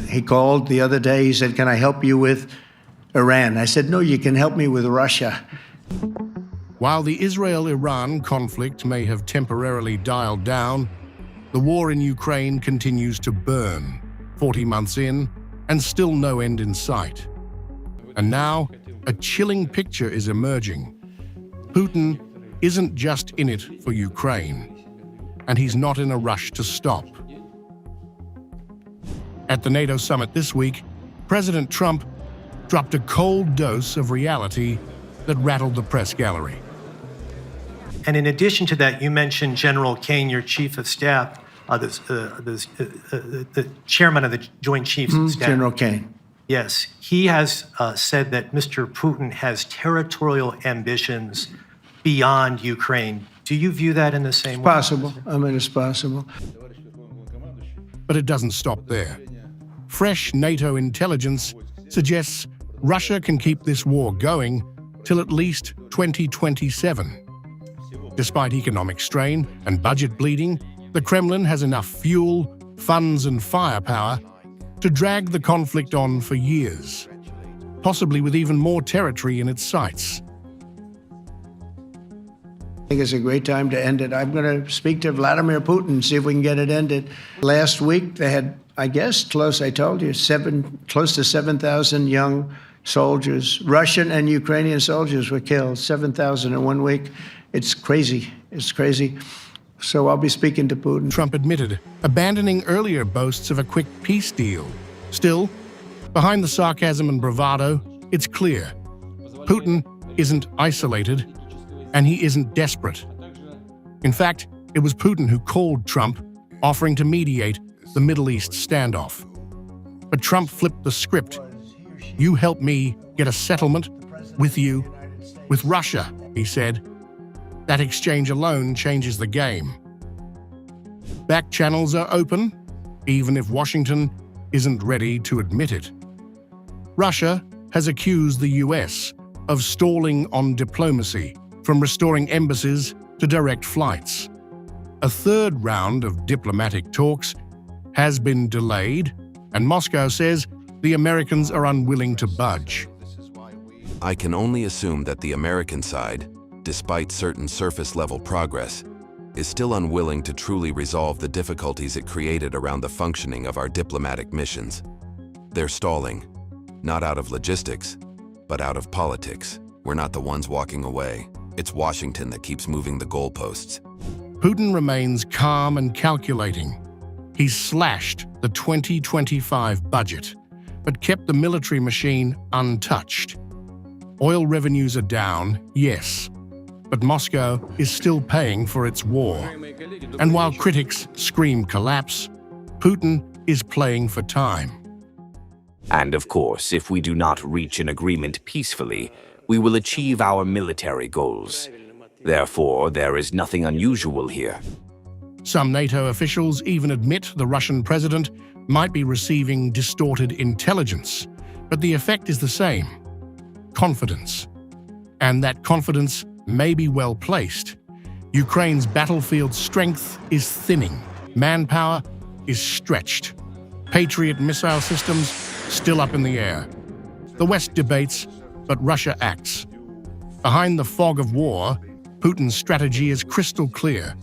He called the other day, he said, "Can I help you with Iran?" I said, "No, you can help me with Russia." While the Israel-Iran conflict may have temporarily dialed down, the war in Ukraine continues to burn, 40 months in, and still no end in sight. And now, a chilling picture is emerging. Putin isn't just in it for Ukraine, and he's not in a rush to stop. At the NATO summit this week, President Trump dropped a cold dose of reality that rattled the press gallery. And in addition to that, you mentioned General Kane, your chief of staff, the chairman of the Joint Chiefs of Staff. General Kane. Yes, he has said that Mr. Putin has territorial ambitions beyond Ukraine. Do you view that in the same way? Possible. I mean, it's possible. But it doesn't stop there. Fresh NATO intelligence suggests Russia can keep this war going till at least 2027. Despite economic strain and budget bleeding, the Kremlin has enough fuel, funds and firepower to drag the conflict on for years, possibly with even more territory in its sights. I think it's a great time to end it. I'm going to speak to Vladimir Putin and see if we can get it ended. Last week, they had, I guess, close to 7,000 young soldiers, Russian and Ukrainian soldiers were killed, 7,000 in 1 week. It's crazy. It's crazy. So I'll be speaking to Putin. Trump admitted, abandoning earlier boasts of a quick peace deal. Still, behind the sarcasm and bravado, it's clear. Putin isn't isolated, and he isn't desperate. In fact, it was Putin who called Trump, offering to mediate the Middle East standoff. But Trump flipped the script. "You help me get a settlement with you, with Russia," he said. That exchange alone changes the game. Back channels are open, even if Washington isn't ready to admit it. Russia has accused the US of stalling on diplomacy, from restoring embassies to direct flights. A third round of diplomatic talks has been delayed, and Moscow says the Americans are unwilling to budge. I can only assume that the American side, despite certain surface-level progress, is still unwilling to truly resolve the difficulties it created around the functioning of our diplomatic missions. They're stalling, not out of logistics, but out of politics. We're not the ones walking away. It's Washington that keeps moving the goalposts. Putin remains calm and calculating. He's slashed the 2025 budget, but kept the military machine untouched. Oil revenues are down, yes, but Moscow is still paying for its war. And while critics scream collapse, Putin is playing for time. And of course, if we do not reach an agreement peacefully, we will achieve our military goals. Therefore, there is nothing unusual here. Some NATO officials even admit the Russian president might be receiving distorted intelligence, but the effect is the same: confidence. And that confidence may be well placed. Ukraine's battlefield strength is thinning. Manpower is stretched. Patriot missile systems still up in the air. The West debates, but Russia acts. Behind the fog of war, Putin's strategy is crystal clear.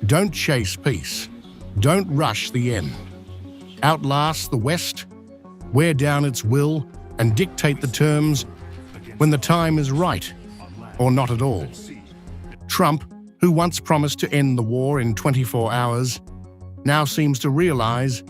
Don't chase peace. Don't rush the end. Outlast the West, wear down its will, and dictate the terms when the time is right, or not at all. Trump, who once promised to end the war in 24 hours, now seems to realize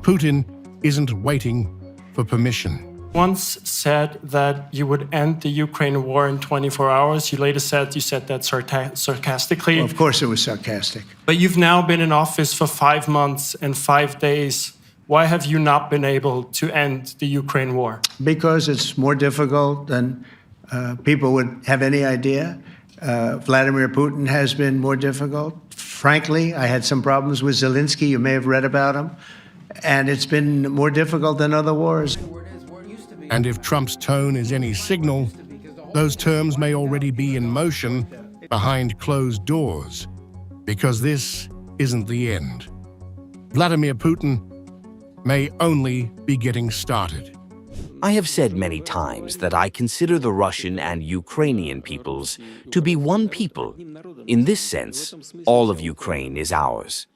Putin isn't waiting for permission. Once said that you would end the Ukraine war in 24 hours. You later said that sarcastically. Well, of course it was sarcastic. But you've now been in office for 5 months and 5 days. Why have you not been able to end the Ukraine war? Because it's more difficult than people would have any idea. Vladimir Putin has been more difficult. Frankly, I had some problems with Zelensky. You may have read about him. And it's been more difficult than other wars. And if Trump's tone is any signal, those terms may already be in motion behind closed doors, because this isn't the end. Vladimir Putin may only be getting started. I have said many times that I consider the Russian and Ukrainian peoples to be one people. In this sense, all of Ukraine is ours.